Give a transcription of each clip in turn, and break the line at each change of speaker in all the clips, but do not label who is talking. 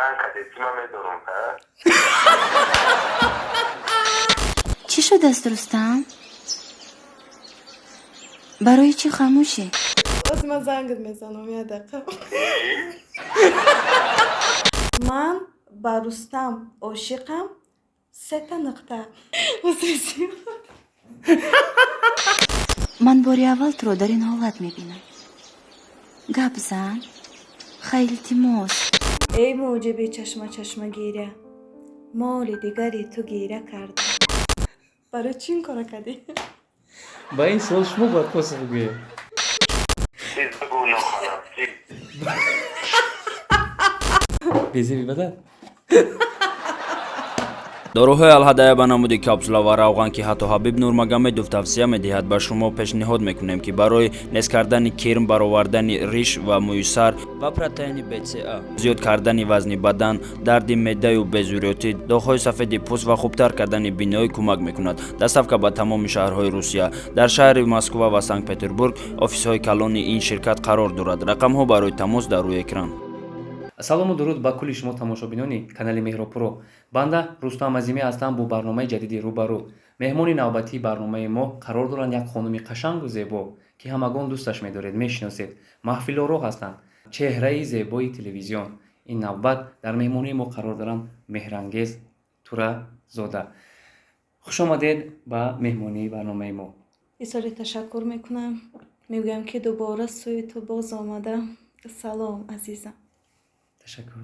زن کردی تیما میدارم که
چی شد است رستم؟ برای چی خاموشی؟
از من زنگت میزنم یه دقیقه. من با رستم عاشقم. 3 نقطه.
من باری اول تو رو در این حالت میبینم. گپ زن. خیلی تیموس.
ای موجب چشم گیره، مال دیگری تو گیره کردم. برای چی این کار کردی؟
با این سوال شما باید پاسخ بگویید.
چیز بگو نخوانم چیز
بیزی بیبدن
дароҳои алҳадая ба намуди капсула ва равған ки ҳатто ҳабиб нурмагомедов тавсия медиҳад ба шумо пешниҳод мекунем ки барои нест кардани кирм баровардани риш ва муйсар ва протеини бца зиёд кардани вазни бадан дарди меъдаю безурётӣ доғҳои сафеди пӯст ва хубтар кардани биноӣ кӯмак мекунад. доставка ба тамоми шаҳрҳои русия. дар шаҳри москва ва санкт петербург офисҳои калони ин ширкат қарор дорад. рақамҳо барои тамос дар рӯи экран.
салому дуруд ба кулли шумо тамошобинони канали Меҳробпуро. Банда Рустам Азимӣ ҳастам бо барномаи ҷадиди рӯбарӯ. Меҳмони навбатии барномаи мо қарор доранд як хонуми қашангу зебо ки ҳамагон дӯсташ медоред, мешиносед. маҳфилоро ҳастанд, чеҳраи зебои телевизион. ин навбат дар меҳмонии мо қарор доранд меҳрангез Туразода. хушомадед ба меҳмонии барномаи мо.
бисёре ташаккур мекунам. мегӯям ки дубора сӯи ту боз омада. салом азизам.
ташаккур.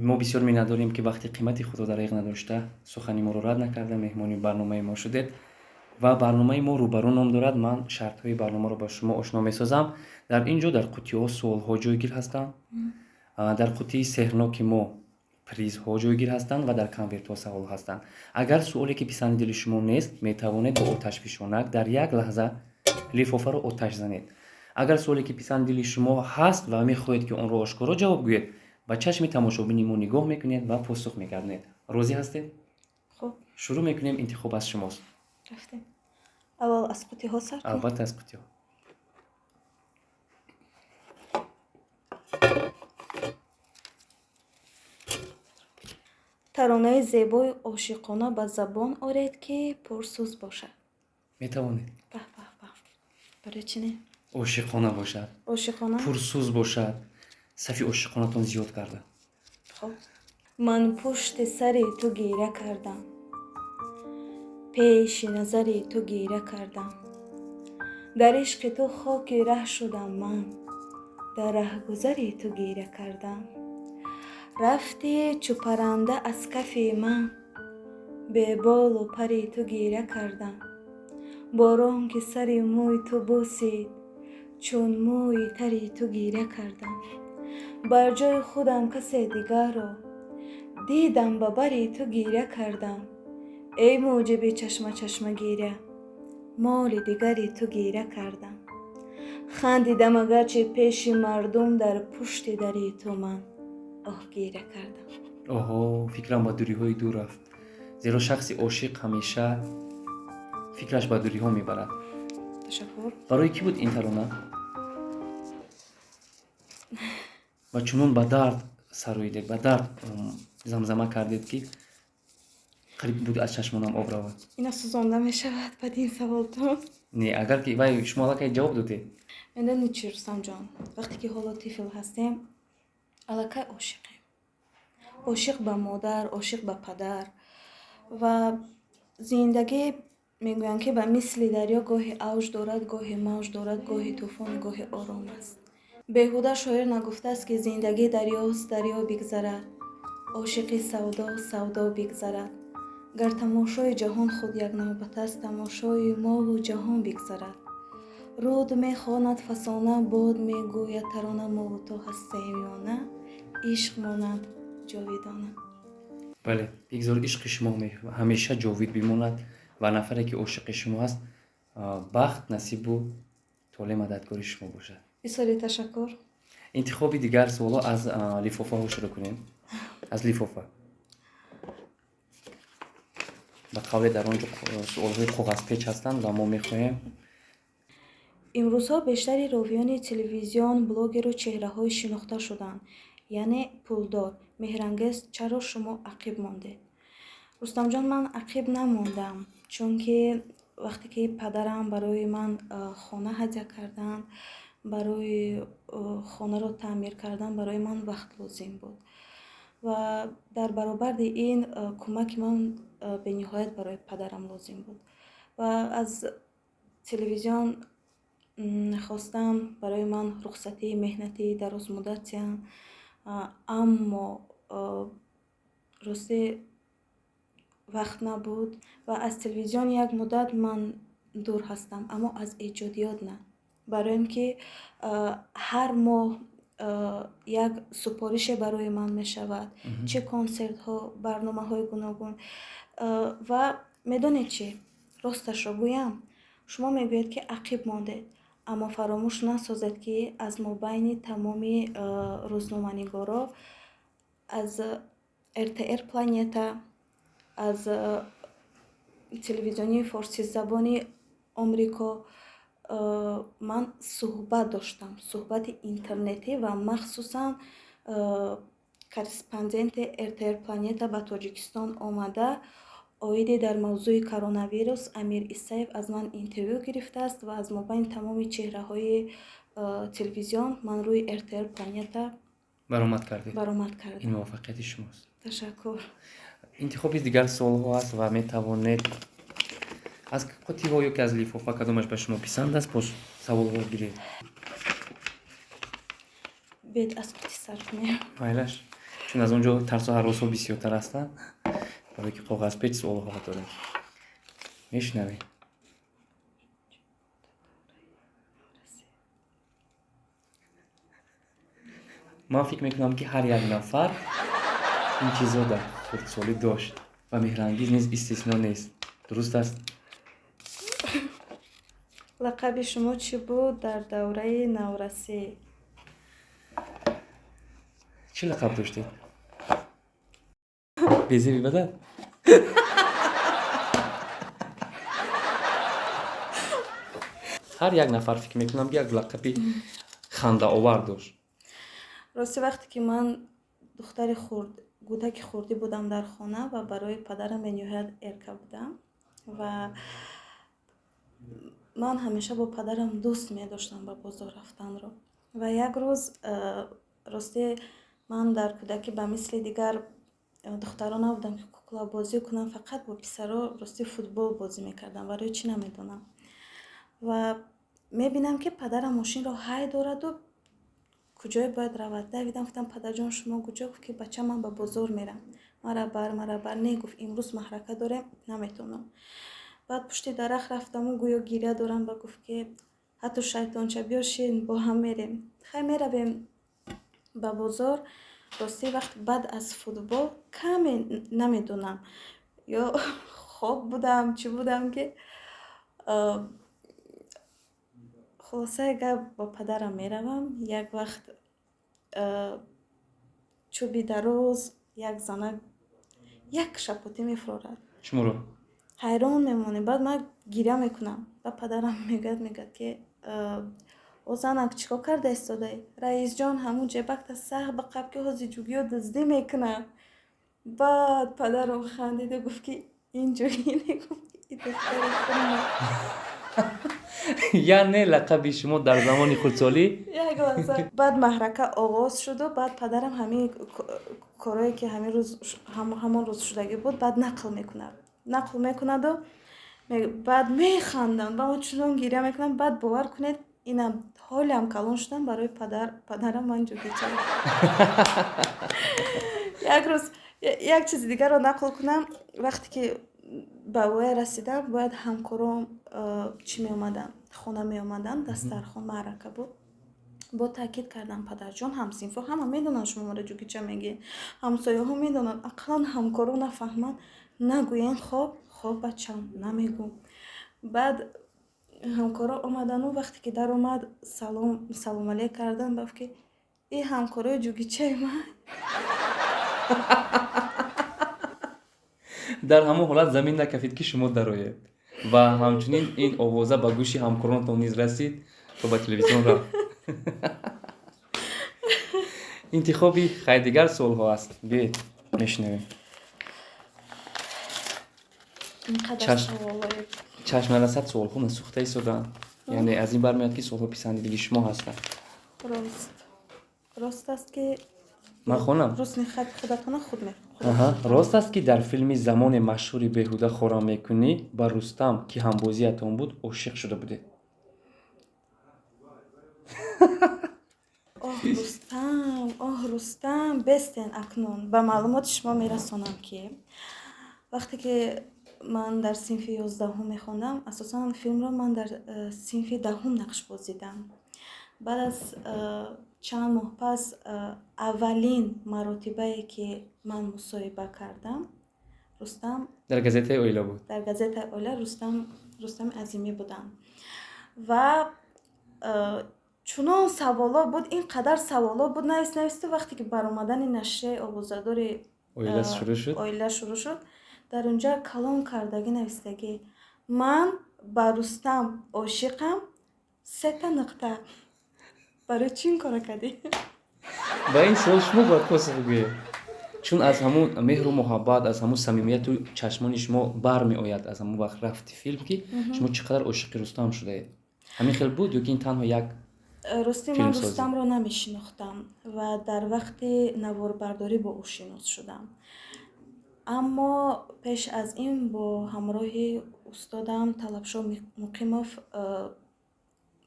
мо бисёр миннат дорем ки вақти қимати худро дариқ надошта сухани моро рад накарда меҳмони барномаи мо шудед ва барномаи мо рӯбарӯ ном дорад. ман шартҳои барномаро ба шумо ошно месозам. дар ин ҷо дар қутиҳо суолҳо ҷойгир ҳастанд, дар қутии сеҳрноки мо призҳо ҷойгир ҳастанд ва дар конвертҳо савол ҳастанд. агар суоле ки писанди дили шумо нест, метавонед бо оташфишонак дар як лаҳза лифофаро оташ занед. агар суоле ки писанди дили шумо ҳаст ва мехоҳед ки онро ошкоро ҷавоб гӯед, ба чашми тамошобини мо нигоҳ мекунед ва посух мегардонед. розӣ ҳастед?
хуб,
шурӯъ мекунем. интихоб аз шумост.
рафтем. аввал аз қутиҳо сар кун.
албатта аз қутиҳо.
таронаи зебои ошиқона ба забон оред ки пурсӯз бошад.
метавонед.
баҳ баҳ баҳ. барои чӣ не?
ошиқона бошад,
ошиқона.
пурсӯз бошад. сафи ошиқонатон зиёд карда.
хуб. ман пушти сари ту гира кардам, пеши назари ту гира кардам. дар ишқи ту хоки раҳ шудам ман, дар раҳгузари ту гира кардам. рафти чу парранда аз кафи ман, беболу пари ту гира кардам. борон ки сари мӯи ту бусид, чун мӯи тари ту гира кардам. бар ҷои худам касе дигарро дидам, ба бари ту гира кардам. эй муҷиби чашмагира, моли дигари ту гира кардам. хандидам агарчи пеши мардум, дар пушти дари ту ман оҳ гира кардам.
оҳо, фикрам ба дуриҳои дур рафт. зеро шахси ошиқ ҳамеша фикраш ба дуриҳо мебарад.
ташаккур.
барои кӣ буд ин тарона? ва чунон ба дард сароидед, ба дард замзама кардед ки қариб буд аз чашмонам об равад.
ина сӯзонда мешавад бадин саволтон.
не, агар ки вай шумо аллакай ҷавоб додед.
медонӣ чӣ рустамҷон, вақте ки ҳоло тифл ҳастем, аллакай ошиқем. ошиқ ба модар, ошиқ ба падар. ва зиндагӣ мегӯям ки ба мисли дарё гоҳи авҷ дорад, гоҳи мавҷ дорад, гоҳи тӯфон, гоҳи ором аст. беҳуда шоир нагуфтааст ки зиндагӣ дарёст, дарё бигзарад. ошиқи савдо, савдо бигзарад. гар тамошои ҷаҳон худ як навбат аст, тамошои моҳу ҷаҳон бигзарад. руд мехонад фасона, бод мегӯяд тарона, мову то ҳастем ё на, ишқ монад ҷовидона.
бале, бигзор ишқи шумо ҳамеша ҷовид бимонад ва нафаре ки ошиқи шумо аст бахт, насибу толе мададгори шумо бошад.
бисёре ташаккур.
интихоби дигар суолҳо аз лифофаҳо шурӯъ кунем. аз лифофа. ба қавле дар он ҷо суолҳои коғазпеч ҳастанд ва мо мехоҳем.
имрӯзҳо бештари ровиёни телевизион, блогеру чеҳраҳои шинохта шуданд. яъне пулдор. Меҳрангез, чаро шумо ақиб мондед? Рустамҷон, ман ақиб намондам, чунки вақте ки падарам барои ман хона ҳадя карданд, барои хонаро таъмир кардан барои ман вақт лозим буд ва дар баробари ин кӯмаки ман бениҳоят барои падарам лозим буд ва аз телевизион хостам барои ман рухсатии меҳнати дарозмуддатия, аммо росте вақт набуд ва аз телевизион як муддат ман дур ҳастам, аммо аз эҷодиёт на. Бароем ки ҳар моҳ як супорише барои ман мешавад, чӣ консертҳо, барномаҳои гуногун. Ва медонед чӣ? Росташро гӯям, шумо мегӯед ки ақиб мондед, аммо фаромӯш насозед ки аз мобайни тамоми рӯзноманигоро, аз РТР Планета, аз телевизиони форсизабони Омрико ман суҳбат доштам, суҳбати интернетӣ ва махсусан корреспонденти РТР Планета ба Тоҷикистон омада оиди дар мавзӯи коронавирус Амир Исаев аз ман интервю гирифтааст ва аз мобайни тамоми чеҳраҳои телевизион ман рӯи РТР Планета
баромад кардед.
кардам.
ин муваффақияти шумост.
Ташаккур.
интихоби дигар суолҳо аст ва метавонед аз қутиҳо ё ки аз лифофа кадомаш ба шумо писанд аст бош саволҳо гиред.
Бед аз қути сар кунем.
майлаш, чун аз он ҷо тарсу ҳаросҳо бисёртар ҳастанд, барое ки коғазпеч суолҳо дорем. мешунавед? ман фикр мекунам ки ҳар як нафар ин чизҳо дар хурдсолӣ дошт ва меҳрангиз низ истесно нест. дуруст аст?
лақаби шумо чӣ буд дар давраи наврасӣ?
чӣ лақаб доштед? безеби бадан? ҳар як нафар фикр мекунам ки як лақаби хандаовар дошт.
рости вақте ки ман духтари гӯдаки хурдӣ будам дар хона ва барои падарам бениҳоят эрка будам ва ман ҳамеша бо падарам дӯст медоштам ба бозор рафтанро ва як рӯз росте ман дар кӯдакӣ ба мисли дигар духтарон набудам ки куклабозӣ кунам, фақат бо писаро рости футбол бозӣ мекардам, барои чӣ намедонам. ва мебинам ки падарам мошинро ҳай дораду куҷое бояд равад. Давидам, гуфтам падарҷон шумо куҷо? Гуфт ки бача ман ба бозор мерам. Мара бар. Не, гуфт имрӯз маҳрака дорем, наметонам. баъд пушти дарахт рафтаму гӯё гиря дорам ва гуфт ки ҳатто шайтонча биё шин бо ҳам мерем. хай меравем ба бозор. рости вақт баъд аз футбол каме намедонам ё хоб будам чӣ будам ки хулосаи гап бо падарам меравам. Як вақт чӯби дароз як занак як шапотӣ мефурорад.
шуморо
ҳайрон мемонем. баъд ман гиря мекунам. ба падарам мегӯяд ки о занак чӣ кор карда истодаӣ? Раисҷон ҳамун ҷебакта сах ба қаб ки ҳози ҷугиё дуздӣ мекунад. баъд падарам хандиду гуфт ки ин ҷугӣ негуфт ки духтари хурмо.
яъне лақаби шумо дар замони хурдсолӣ?
як лаҳза. баъд маҳрака оғоз шуду. баъд падарам ҳамин корое ки ҳамон рӯз шудагӣ буд баъд нақл мекунаду баъд механданд. ба ман чунон гиря мекунам. баъд бовар кунед инам ҳолиам калон шудам барои падарам ман ҷугича. як рӯз як чизи дигарро нақл кунам. вақте ки ба воя расидам, бояд ҳамкором чӣ меомаданд, хона меомаданд, дастархон маърака буд. бо таъкид кардам падарҷон, ҳамсинфо ҳама медонанд шумо мара ҷугича мегӯед, ҳамсояҳо медонанд, ақаллан ҳамкоро нафаҳманд, нагӯянд хоб бачам намегӯ. баъд ҳамкоро омадану вақте ки даромад салом алейк кардан, бафт ки ин ҳамкорои ҷугичаи ман.
дар ҳамон ҳолат замин накафид ки шумо дароед ва ҳамчунин ин овоза ба гӯши ҳамкоронатон низ расид то ба телевизион рафт. интихоби хай дигар суолҳо аст. Биед мешунавем.
اینقدر
چشم.
سوالای
چشم نرسد суолҳо насӯхта ҳисобанд. яъне аз ин бармеяд ки суолҳо писандидагии шумо ҳастанд.
راست است که
ман хонам.
رسم خط خودتون خود
аҳа рост аст ки дар филми замони машҳури беҳуда хора мекунӣ ба рустам ки ҳамбозиятон буд ошиқ шуда будед.
اوه رستم بستن اکنون به معلومات شما میرسانم که وقتی که من در صنف 11 میخوندم اساسا فیلم رو من در صنف 10 نقش بازیدم. بعد از چند ماه پس اولین مراتبه که من مصاحبه کردم رستم
дар газетаи оила буд.
در گازت اوله رستم عظیمی بودم و چونان سوالا بود، اینقدر سوالا بود نویسته وقتی که برآمدن نشریه آوازه‌داری اویلا شروع شد در اونجا کلام کردگی نویستگی من با رستم عاشقم 3 نقطه. برای چی این کار کردی؟
ба ин суол шумо бояд посух гӯед. чун аз ҳамун меҳру муҳаббат аз ҳамун самимияту чашмони шумо бармеояд аз ҳамун вақт рафти филм ки шумо чӣ қадар ошиқи рустам шудаед. ҳамин хел буд ё ки ин танҳо як
راستی من رستم رو نمیشناختم و در وقت نواربرداری با او شناس شدم. اما پیش از این با همراه استادم طلبشاه مقیموف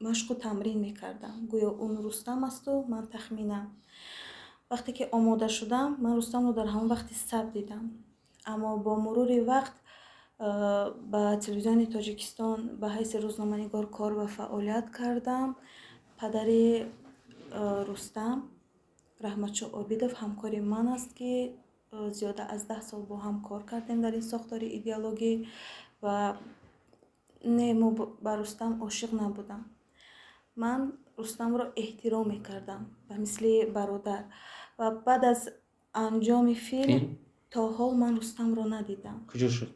مشق و تمرین میکردم. گویا اون رستم است و من تخمینم. وقتی که آماده شدم من رستم رو در همون وقت ثبت دیدم. اما با مرور وقت با تلویزیون تاجیکستان به حیث روزنامه‌نگار کار و فعالیت کردم. پدری رستم رحمتشاه عابدوف همکاری من است که زیاده از 10 سال با هم کار کردیم در این ساختار ایدئولوژی و نه ما با رستم عاشق نبودم. من رستم را احترام میکردم و مثل برادر و بعد از انجام فیلم تا حال من رستم را ندیدم.
کجا شد؟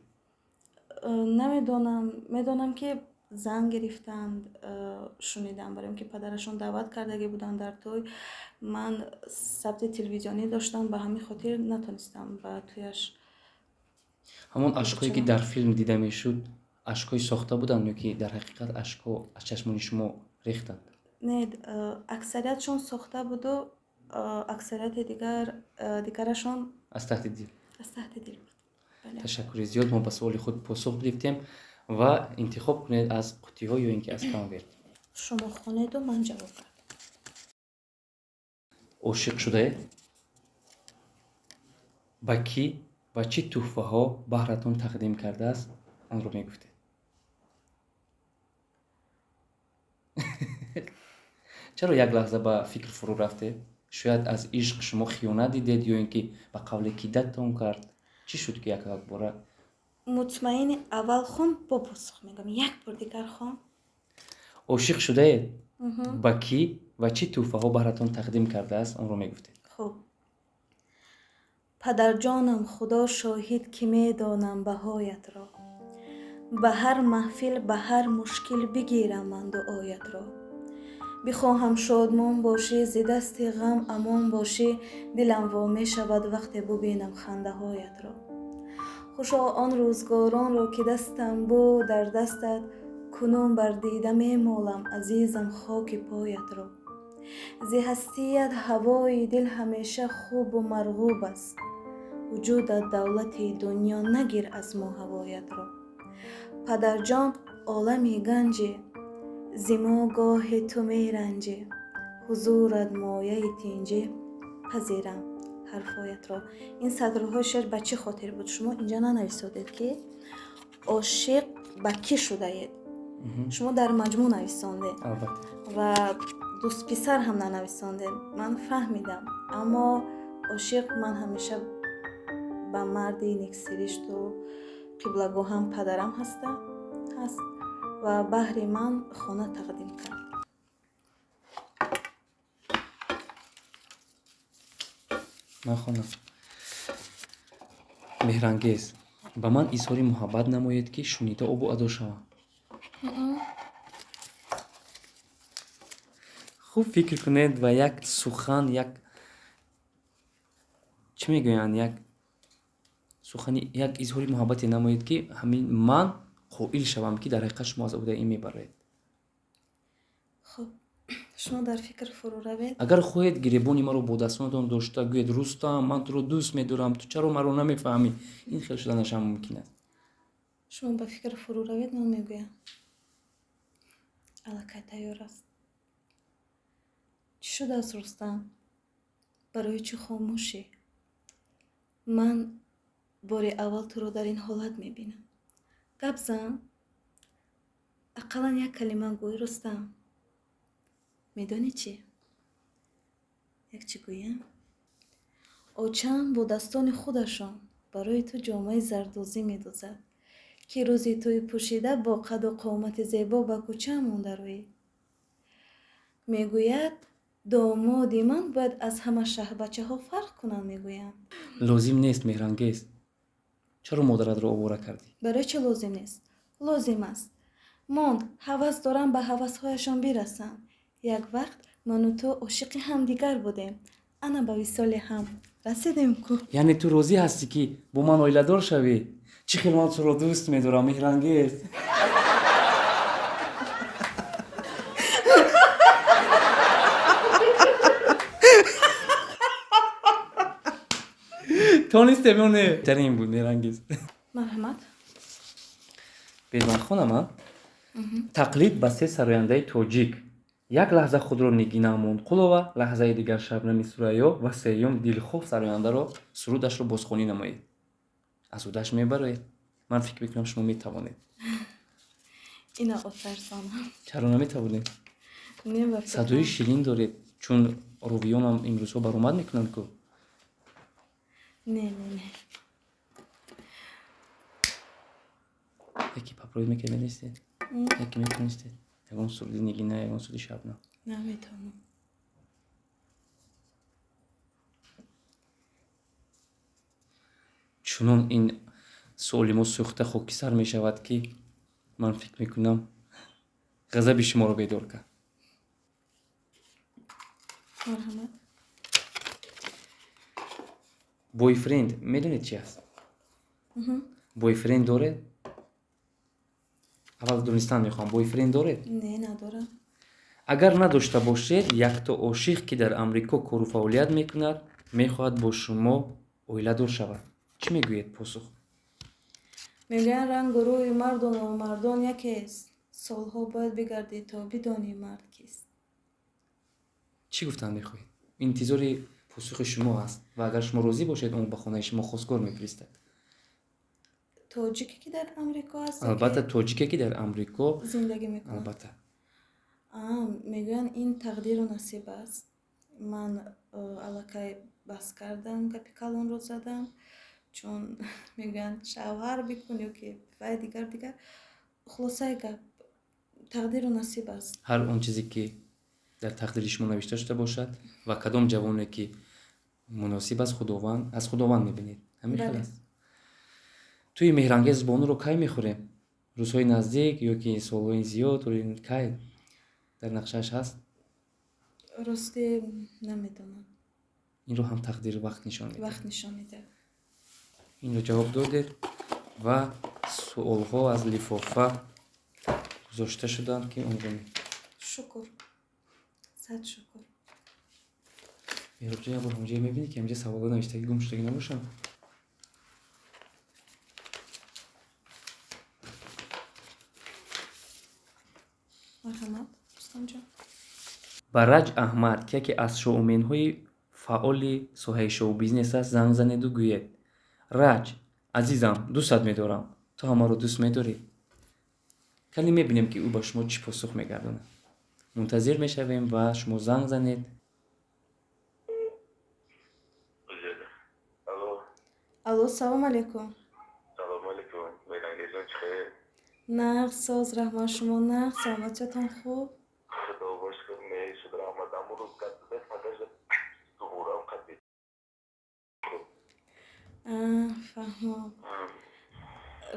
میدانم که زنگ گرفتند شنیدم برای اینکه پدرشون دعوت کردگی بودن در توی. من ثبت تلویزیونی داشتم به همین خاطر نتونستم با تویش.
ҳамон ашқҳое ки дар филм дида мешуд ашқҳои сохта буданд ё ки дар ҳақиқат ашқҳо аз чашмони шумо рехтанд?
نه اکثریتشون ساخته بود و اکثریت دیگرشون
аз таҳти дил.
از تحت دل بود. بله.
ташаккури зиёд. мо ба суоли худ посух гирифтем ва интихоб кунед аз қуттиҳо ё ин ки аз конверт.
شما خونید و من جواب دادم.
ошиқ шудаед? ба кӣ ва чӣ тӯҳфаҳо баҳратон тақдим кардааст онро мегуфтед? чаро як лаҳза ба фикр фурӯ рафтед? шояд аз ишқ шумо хиёнат дидед ё ин ки ба қавле ки дадтон кард? чӣ шуд ки якбора
مطمئن اول خون با پاسخ میگم یک بار دیگر خون.
ошиқ шудаед? ба кӣ ва чӣ тӯҳфаҳо баҳратон тақдим кардааст онро мегуфтед?
خوب پدر جانم خدا شاهد که میدانم بهایت را به هر محفل به هر مشکل بگیرم من دعایت را بخواهم شادمان باشی ز دست غم امان باشی دلم وامی شود وقتی ببینم خنده هایت را خوشا آن روزگاران را که دستم بود در دستت کنون بر دیده میمالم عزیزم خاک پایت را ز هستیت هوای دل همیشه خوب و مرغوب است وجودت دولت دنیا نگیر از ما هوایت را پدر جان عالمی گنجی زما گاه تو میرنجی حضورت مایه تینجی پذیرم حرفایت را. این سطرهای شعر به چه خاطر بود؟ شما اینجا ننویسادید که عاشق به کی شده اید. شما در مجموع نویسانده و دوست پسر هم ننویسانده. من فهمیدم اما عاشق من همیشه به مردی نکسریشت و قبلگاه هم پدرم هست و بهر من خانه تقدیم کرد.
من خانم меҳрангез ба ман изҳори муҳаббат намоед ки шунида обу адо шавам. хуб фикр кунед ва як сухан як чӣ мегӯянд, як сухани як изҳори муҳаббате намоед, ки ҳамин ман қоил шавам, ки дар ҳақиқат шумо аз оидаи мебароед.
хуб, шумо дар фикр фурӯ равед.
агар хоҳед гиребони маро бо дастонатон дошта гӯед рустам ман туро дӯст медорам, ту чаро маро намефаҳмӣ, ин хел шуданаш ҳам мумкин аст.
шумо ба фикр фурӯ равед, ман мегӯям аллакай тайёр аст. чӣ шудааст Рустам? барои чӣ хомӯшӣ? ман бори аввал туро дар ин ҳолат мебинам. гап зан, ақаллан як калима гӯй Рустам. медонӣ чӣ? як чӣ гӯям? очам бодастони худашон барои ту ҷомаи зардозӣ медозад, ки рӯзи тӯи пӯшида бо қаду қомати зебо ба кӯча мондароӣ. мегӯяд домоди ман бояд аз ҳама шаҳрбачаҳо фарқ кунад, мегӯянд.
лозим нест меҳрангез. чаро модаратро овора кардӣ?
барои чӣ лозим нест? лозим аст. монд ҳавас дорам ба ҳавасҳояшон бирасам. як вақт ману ту ошиқи ҳамдигар будем. ана ба висоли ҳам расидем ку.
яъне ту розӣ ҳастӣ, ки бо ман оиладор шавӣ? чӣ хел ман туро дӯст медорам меҳрангез. тонистем ё не? Тарин буд меҳрангез.
марҳамат.
берманхонама тақлид ба се сарояндаи тоҷик. як лаҳза худро нигина Амонқулова, лаҳзаи дигар Шабнами Сурайё ва сеюм Дилхоҳ сарояндаро сурудашро бозхонӣ намоед. аз удаш мебароед. ман фикр мекунам шумо метавонед.
ина отарсонам.
чаро наметавонед?
Небафикрам.
садои ширин доред, чун ровиёнам имрӯзҳо баромад мекунанд ку.
не.
яке папроид мекунедистед, яке метонистед. ягон суруди нигина, ягон суруди Шабнам.
наметавонам.
чунон ин суоли мо сӯхта хокисар мешавад, ки ман фикр мекунам ғазаби шуморо бедор кард.
марҳамат.
бойфренд медонед чӣ аст? бойфренд доред? аввал донистан мехоҳам. бойфренд доред?
не, надорам.
агар надошта бошед, якто ошиқ, ки дар амрико кору фаъолият мекунад, мехоҳад бо шумо оиладор шавад. чӣ мегӯед посух?
мегӯянд рангу рӯи марду номардон якест. солҳо бояд бигардӣ то бидонӣ мард кист.
чӣ гуфтан мехоҳед? интизори посухи шумо аст ва агар шумо розӣ бошед, он ба хонаи шумо хостгор мефиристад.
тоҷике ки дар амрико аст?
албатта тоҷике ки дар амрико
зиндагӣ мекунад.
албатта.
мегӯянд ин тақдиру насиб аст. ман аллакай баҳс кардам, гапи калонро задам, чун мегӯянд шавҳар бикун ё ки вай дигар. хулосаи гап тақдиру насиб аст.
ҳар он чизе ки дар тақдири шумо навишта шуда бошад ва кадом ҷавоне ки муносиб аст, худованд аз худованд мебинед. ҳамин хел аст. туи меҳрангез бонуро кай мехӯрем? рӯзҳои наздик ё ки солҳои зиёд кай дар нақшааш ҳаст?
росте намедонам.
инро ҳам тақдир вақт нишон медиҳад.
вақт нишон медиҳад.
инро ҷавоб додед ва суолҳо аз лифофа гузошта шуданд, ки онро
шукр. сад шукр.
меҳробҷон, ябор ҳамҷое мебинӣ, ки ҳамҷа саволҳо навиштагӣ гум шудагӣ набошанд.
марҳамат рустамҷон.
бараҷ аҳмад ки яке аз шоуменҳои фаъоли соҳаи шоу-бизнес аст, занг занеду гӯед: раҷ азизам, дӯстат медорам, ту ҳам маро дӯст медорӣ? кале мебинем ки ӯ ба шумо чӣ посух мегардонад. мунтазир мешавем ва шумо занг занед.
алло, салом алейкум.
салом алейкум. меҳрангезон чӣ?
нағз соз раҳмат. шумо нағз саломатиятон хуб?
худо бошкун. мешуд раҳмат. амрӯз кардida фақат зуҳурам қадид.
фаҳмам.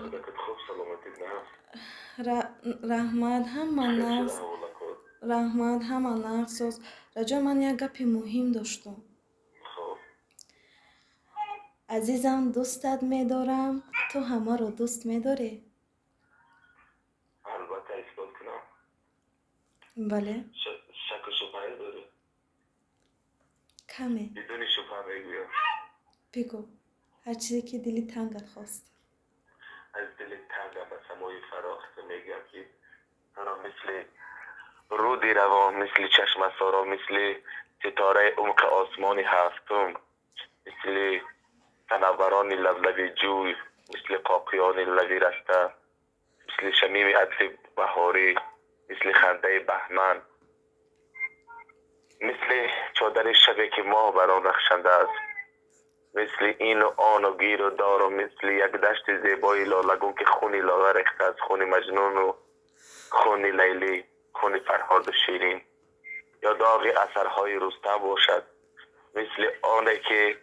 худакат хуб, саломатит на?
раҳмат. ҳама нағз. раҳмат. ҳама нағз соз. раҷо, ман як гапи муҳим доштам.
хуб.
عزیزم دوستت می‌دارم. تو همه رو دوست می‌داری؟
البته اثبات کنم.
بله.
شک و شبهه داره.
کمی.
بدون شبهه بگویم.
بگو. هر چیزی که دلی تنگت خواست.
از دل تنگم و سمای فراخ میگم که تو را مثل رودی روان، مثل چشم سارا، مثل ستاره عمق آسمان هفتم، مثل تنوران لبلبی جوی، مثل قاقیان لبی رسته، مثل شمیم عطر بهاری، مثل خنده بهمن، مثل چادر شبی که ماه بر آن رخشنده است، مثل این و آن و گیر و دار و مثل یک دشت زیبای لالگون که خونی لاله ریخته از خون مجنون و خون لیلی، خون فرهاد و شیرین، یا داغ اثرهای رستم باشد، مثل آنه که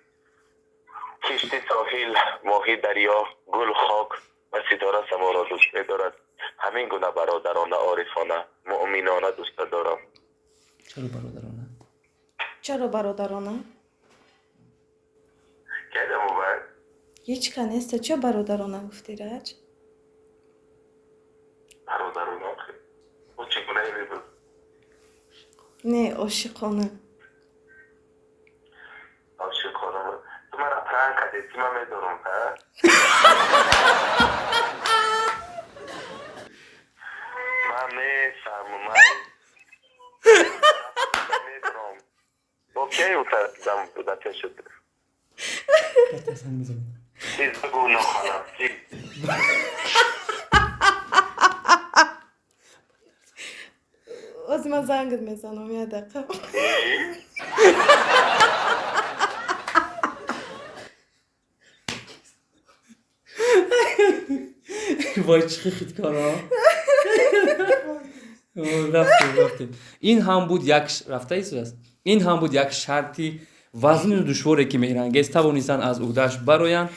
کشتی ساحل، ماهی دریا، گل خاک و ستاره سما را دوست می‌دارد. همین گونه برادرانه عارفانه مؤمنانه دوست دارم.
چرا برادرانه؟
چرا برادرانه؟
کدام بود؟
هیچ کنیست. چه برادرانه گفتی رج؟
برادرانه خیلی او چگونه بود؟
نه عاشقانه.
عاشقانه بود. تو من را پرنگ کردی که من می‌دارم ها؟ من می‌فهمم. من می‌دارم. با کی او دم بوده شد؟
بترسن میزنم.
چیز بگو نخوانم. چیز
از من زنگت میزنم یه دقیقه.
وای چه خیدکارا. رفتیم. این هم بود یک رفته است. این هم بود یک شرطی وزن و دشواری که مهرانگیز توانستند از عهده‌اش برآیند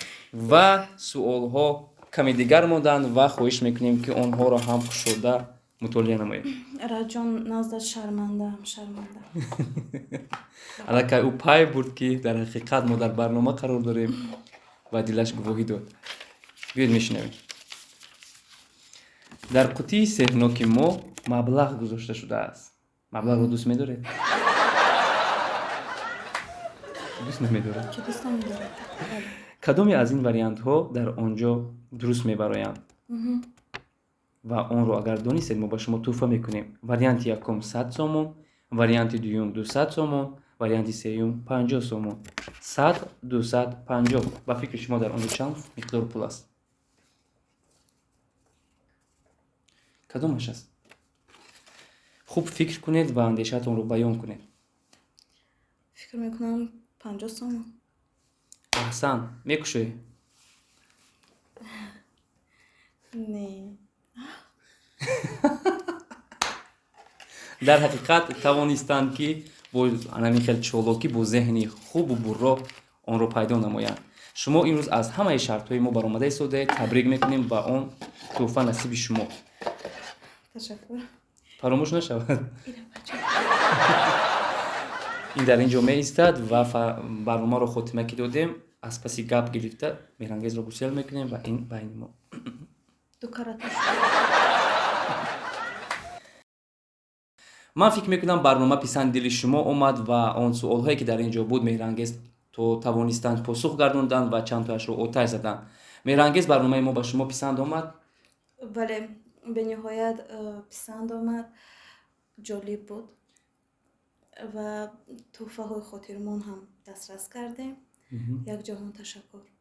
و سؤال‌ها کمی دیگر ماندند و خواهش میکنیم که آنها را هم گشوده مطالعه نمایید.
راجان نزد شرمنده.
الکی او پای برد که در حقیقت ما در برنامه قرار داریم و دلش گواهی داد. بیاید میشنویم. در قوطی سهرناک ما مبلغ گذاشته شده است. مبلغ رو دوست می‌دارید؟ دوست نمی‌دارید؟
که دوست نمی‌داره.
کدامی از این وریانت ها در آنجا درست میبرایند و آن رو اگر دانستید ما با شما توفه میکنیم. وریانت یکم 100 سومون، وریانت دوم 200 سومون، وریانت سوم 50 سومون. 100 250. با فکر شما در آن چند مقدار پول است؟ کدامش است؟ خوب فکر کنید و اندیشتون رو بیان کنید.
فکر میکنم 50 سومون.
احسن میکشی؟
نه.
در حقیقت توانستند که با همین خیلی چالاکی با ذهنی خوب و برا آن رو پیدا نمایند. شما امروز از همه شرط‌های ما برآمده ایستاده تبریک میکنیم و آن تحفه نصیب شما.
تشکر.
فراموش نشود. این در اینجا می ایستد و برنامه رو خاتمه که دادیم. از پسی گپ گرفته مهرانگیز رو گسیل میکنیم و این بین ما.
دو کارات.
من فکر میکنم برنامه پسند دل شما اومد و آن سوال هایی که در اینجا بود مهرانگیز تو توانستند پاسخ گردوندن و چند تاش رو آتش زدن. مهرانگیز برنامه ما با شما پسند آمد؟
بله به نهایت پسند آمد. جالب بود و تحفه های خاطرمون هم دسترس کردیم. یک جهان تشکر.